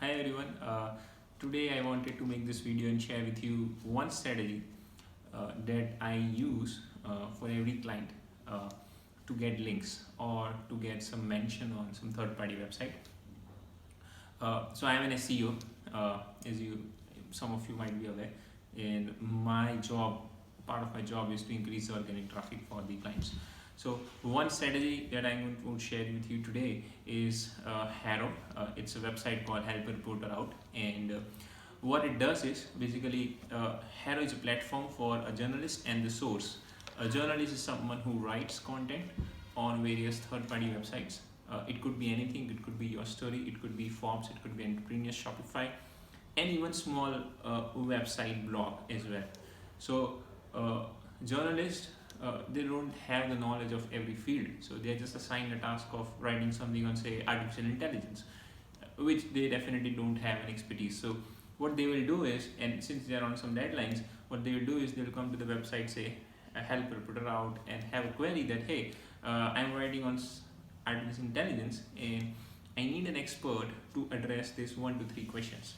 Hi everyone. Today I wanted to make this video and share with you one strategy that I use for every client to get links or to get some mention on some third-party website. So I am an SEO, as some of you might be aware, and part of my job is to increase the organic traffic for the clients. So one strategy that I'm going to share with you today is HARO. It's a website called Help a Reporter Out, and what it does is basically HARO is a platform for a journalist and the source. A journalist is someone who writes content on various third-party websites. It could be anything. It could be your story. It could be Forbes. It could be Entrepreneur, Shopify, and even small website blog as well. So journalists, they don't have the knowledge of every field, so they're just assigned a task of writing something on, say, artificial intelligence, which they definitely don't have an expertise. So what they will do is, and since they're on some deadlines, what they will do is they'll come to the website, say, help a reporter out, and have a query that, hey, I'm writing on artificial intelligence and I need an expert to address this 1 to 3 questions.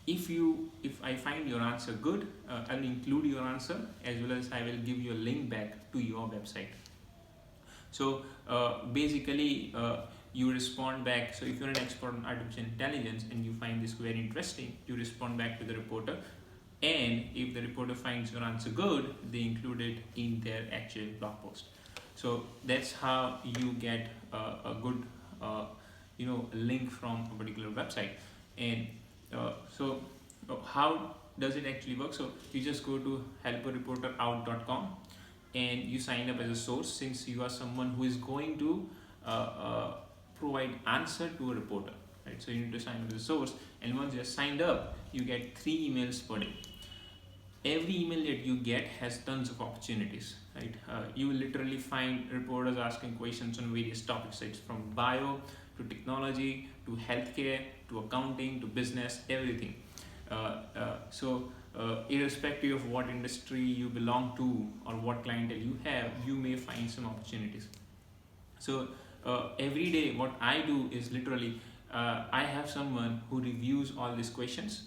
If I find your answer good, I will include your answer, as well as I will give you a link back to your website. So basically you respond back. So if you're an expert on artificial intelligence and you find this very interesting, you respond back to the reporter, and if the reporter finds your answer good, they include it in their actual blog post. So that's how you get a good link from a particular website. And so how does it actually work? So you just go to helpareporterout.com and you sign up as a source, since you are someone who is going to provide answer to a reporter, right? So you need to sign up as a source, and once you're signed up, you get 3 emails per day. Every email that you get has tons of opportunities, right? You will literally find reporters asking questions on various topics, right? From bio to technology to healthcare to accounting to business, everything. So irrespective of what industry you belong to or what clientele you have, you may find some opportunities. So every day what I do is literally I have someone who reviews all these questions,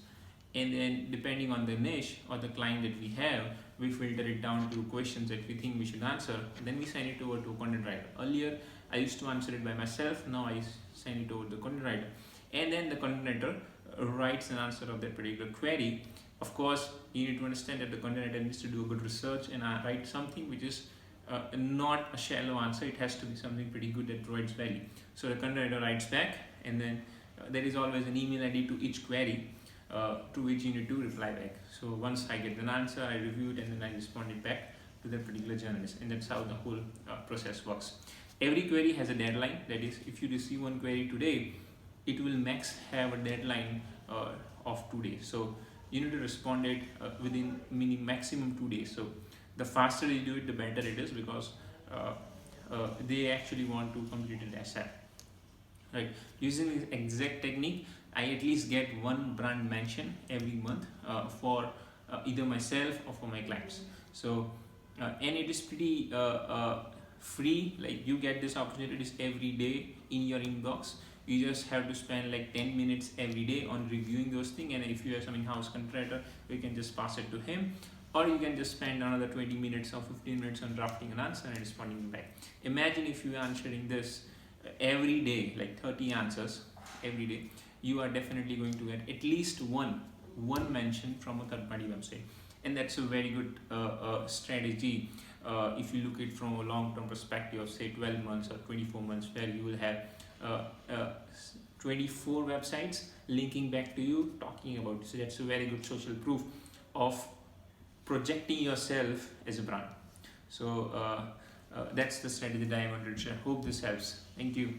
and then depending on the niche or the client that we have, we filter it down to questions that we think we should answer, and then we send it over to a content writer. Earlier I used to answer it by myself, now I send it over to the content writer, and then the content writer writes an answer of that particular query. Of course, you need to understand that the content writer needs to do a good research and write something which is not a shallow answer. It has to be something pretty good that provides value. So the content writer writes back, and then there is always an email ID to each query, to which you need to reply back. So once I get an answer, I review it, and then I respond it back to that particular journalist, and that's how the whole process works. Every query has a deadline. That is, if you receive one query today, it will max have a deadline of 2 days. So you need to respond it within maximum 2 days. So the faster you do it, the better it is, because they actually want to complete it ASAP. Right? Using this exact technique, I at least get one brand mention every month for either myself or for my clients. So and it is pretty free. Like, you get these opportunities every day in your inbox. You just have to spend like 10 minutes every day on reviewing those things, and if you have some in-house content writer, you can just pass it to him, or you can just spend another 20 minutes or 15 minutes on drafting an answer and responding back. Imagine if you are answering this every day, like 30 answers every day, you are definitely going to get at least one mention from a third-party website, and that's a very good strategy if you look at it from a long-term perspective of, say, 12 months or 24 months, where you will have 24 websites linking back to you, talking about it. So that's a very good social proof of projecting yourself as a brand. So that's the strategy that I wanted to share. Hope this helps. Thank you.